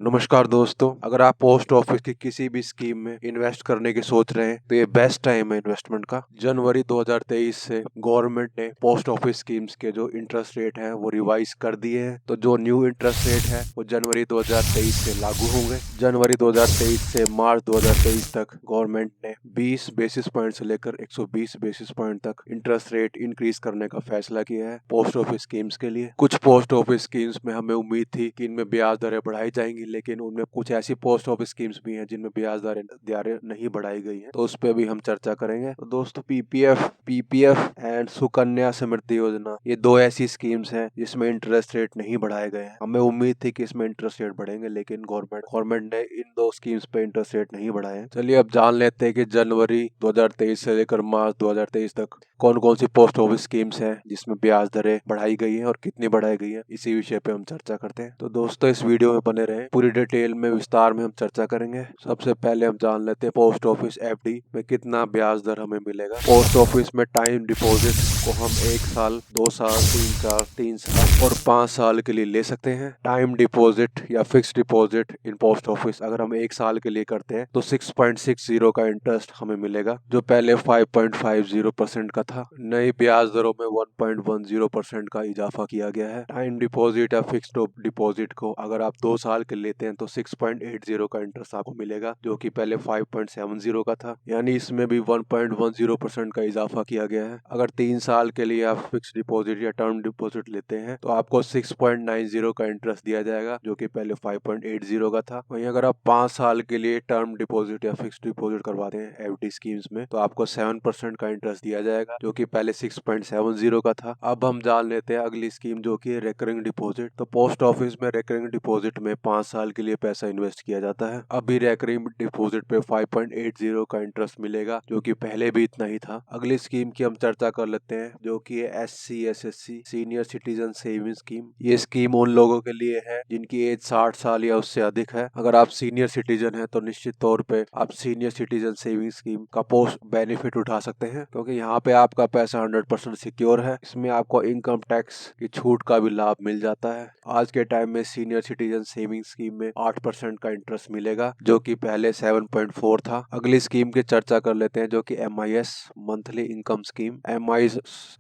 नमस्कार दोस्तों, अगर आप पोस्ट ऑफिस की किसी भी स्कीम में इन्वेस्ट करने की सोच रहे हैं तो ये बेस्ट टाइम है इन्वेस्टमेंट का। जनवरी 2023 से गवर्नमेंट ने पोस्ट ऑफिस स्कीम्स के जो इंटरेस्ट रेट हैं वो रिवाइज कर दिए हैं। तो जो न्यू इंटरेस्ट रेट है वो जनवरी 2023 से लागू होंगे। जनवरी 2023 से मार्च 2023 तक गवर्नमेंट ने 20 बेसिस पॉइंट से लेकर 120 बेसिस पॉइंट तक इंटरेस्ट रेट इंक्रीज करने का फैसला किया है पोस्ट ऑफिस स्कीम्स के लिए। कुछ पोस्ट ऑफिस स्कीम्स में हमें उम्मीद थी कि इनमें ब्याज दरें बढ़ाई जाएंगी, लेकिन उनमें कुछ ऐसी पोस्ट ऑफिस स्कीम्स भी हैं जिनमें ब्याज दरें नहीं बढ़ाई गई हैं, तो उस पर भी हम चर्चा करेंगे। तो दोस्तों, पीपीएफ एंड सुकन्या समृद्धि योजना, ये दो ऐसी स्कीम्स हैं जिसमें इंटरेस्ट रेट नहीं बढ़ाए गए हैं। हमें उम्मीद थी कि इसमें इंटरेस्ट रेट बढ़ेंगे, लेकिन गवर्नमेंट ने इन दो स्कीम्स पे इंटरेस्ट रेट नहीं बढ़ाए हैं। चलिए अब जान लेते हैं कि जनवरी 2023 से लेकर मार्च 2023 तक कौन कौन सी पोस्ट ऑफिस स्कीम्स हैं जिसमें ब्याज दरें बढ़ाई गई हैं और कितनी बढ़ाई गई हैं। इसी विषय पे हम चर्चा करते हैं। तो दोस्तों, इस वीडियो में बने रहें, पूरी डिटेल में विस्तार में हम चर्चा करेंगे। सबसे पहले हम जान लेते हैं पोस्ट ऑफिस एफडी में कितना ब्याज दर हमें मिलेगा। पोस्ट ऑफिस में टाइम डिपॉजिट को हम 1 साल, 2 साल, 3 साल, 3 साल और 5 साल के लिए ले सकते हैं। टाइम डिपॉजिट या fix deposit in post office अगर हम 1 साल के लिए करते हैं तो 6.60 का इंटरेस्ट हमें मिलेगा, जो पहले 5.50% का था। नई ब्याज दरों में 1.10% का इजाफा किया गया है। टाइम डिपॉजिट या फिक्स्ड डिपॉजिट को अगर आप 2 साल के लेते हैं तो 6.80 का इंटरेस्ट आपको मिलेगा, जो कि पहले 5.70 का था। यानी इसमें भी 1.10% का इजाफा किया गया है। अगर 3 साल के लिए आप फिक्स डिपॉजिट या टर्म डिपॉजिट लेते हैं तो आपको 6.90 का इंटरेस्ट दिया जाएगा, जो कि पहले 5.80 का था। वहीं अगर आप 5 साल के लिए टर्म डिपॉजिट या फिक्स डिपॉजिट करवाते हैं एफडी स्कीम्स में तो आपको 7% का इंटरेस्ट दिया जाएगा, जो कि पहले 6.70 का था। अब हम जान लेते हैं अगली स्कीम, जो कि रेकरिंग डिपॉजिट। तो पोस्ट ऑफिस में रेकरिंग डिपॉजिट में 5 साल के लिए पैसा इन्वेस्ट किया जाता है। अभी रेकरिंग डिपॉजिट पे 5.80 का इंटरेस्ट मिलेगा, जो कि पहले भी इतना ही था। अगली स्कीम की हम चर्चा कर लेते हैं, जो कि SC/SSC senior citizen saving scheme. ये स्कीम उन लोगों के लिए है जिनकी एज 60 साल या उससे अधिक है। अगर आप सीनियर सिटीजन हैं तो निश्चित तौर पे आप सीनियर सिटीजन सेविंग स्कीम का पोस्ट बेनिफिट उठा सकते हैं, क्योंकि यहाँ पे आपका पैसा 100% सिक्योर है। इसमें आपको इनकम टैक्स की छूट का भी लाभ मिल जाता है। आज के टाइम में सीनियर सिटीजन सेविंग स्कीम में 8% का इंटरेस्ट मिलेगा, जो कि पहले 7.4 था। अगली स्कीम की चर्चा कर लेते हैं, जो कि MIS monthly income scheme.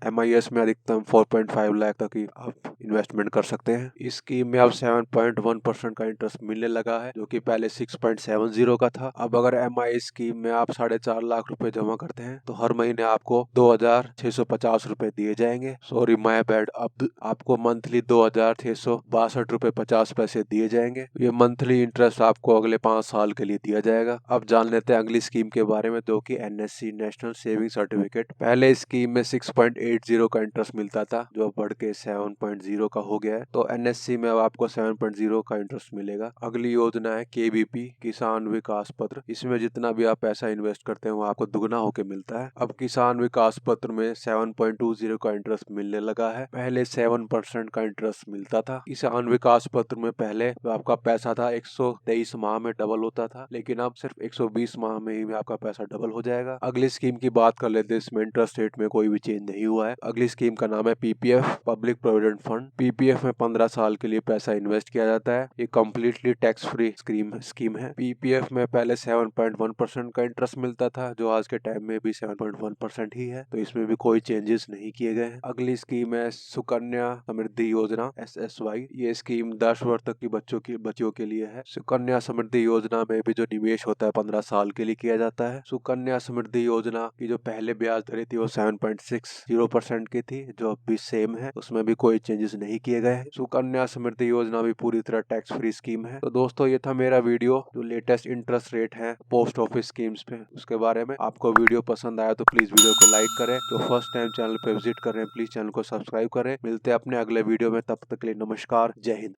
MIS में अधिकतम 4.5 लाख तक की आप इन्वेस्टमेंट कर सकते हैं। इस स्कीम में अब 7.1% का इंटरेस्ट मिलने लगा है, जो कि पहले 6.70 का था। अब अगर MIS स्कीम में आप 4.5 लाख रुपए जमा करते हैं तो हर महीने आपको 2,650 रुपए दिए जाएंगे। सॉरी, माय बैड, अब आपको मंथली 2,662 रुपए 50 पैसे दिए जाएंगे। ये मंथली इंटरेस्ट आपको अगले 5 साल के लिए दिया जाएगा। अब जान लेते हैं अगली स्कीम के बारे में, जो कि NSC नेशनल सेविंग सर्टिफिकेट। पहले स्कीम में 6.80 का इंटरेस्ट मिलता था, जो बढ़ के 7.0 का हो गया है। तो NSC में अब आपको 7.0 का इंटरेस्ट मिलेगा। अगली योजना है KVP किसान विकास पत्र। इसमें जितना भी आप पैसा इन्वेस्ट करते हैं वो आपको दुगना होके मिलता है। अब किसान विकास पत्र में 7.20 का इंटरेस्ट मिलने लगा है, पहले 7% का इंटरेस्ट मिलता था। किसान विकास पत्र में पहले जो आपका पैसा था 123 माह में डबल होता था, लेकिन अब सिर्फ 120 माह में ही आपका पैसा डबल हो जाएगा। अगली स्कीम की बात कर लेते हैं, इसमें इंटरेस्ट रेट में कोई भी चेंज नहीं हुआ है। अगली स्कीम का नाम है PPF public provident fund. PPF में 15 साल के लिए पैसा इन्वेस्ट किया जाता है। ये कम्प्लीटली टैक्स फ्री स्कीम है। PPF में पहले 7.1% का इंटरेस्ट मिलता था, जो आज के टाइम में भी 7.1% ही है, तो इसमें भी कोई चेंजेस नहीं किए गए हैं। अगली स्कीम है सुकन्या समृद्धि योजना SSY। ये स्कीम 10 वर्ष तक की बच्चियों के लिए है। सुकन्या समृद्धि योजना में भी जो निवेश होता है 15 साल के लिए किया जाता है। सुकन्या समृद्धि योजना की जो पहले ब्याज दरें थी वो 7.60% की थी, जो अब भी सेम है, उसमें भी कोई चेंजेस नहीं किए गए हैं। सुकन्या समृद्धि योजना भी पूरी तरह टैक्स फ्री स्कीम है। तो दोस्तों, ये था मेरा वीडियो जो लेटेस्ट इंटरेस्ट रेट है पोस्ट ऑफिस स्कीम्स पे, उसके बारे में। आपको वीडियो पसंद आया तो प्लीज वीडियो को लाइक करें। जो फर्स्ट टाइम चैनल पे विजिट कर रहे हैं प्लीज चैनल को सब्सक्राइब करें। मिलते हैं अपने अगले वीडियो में, तब तक के लिए नमस्कार, जय हिंद।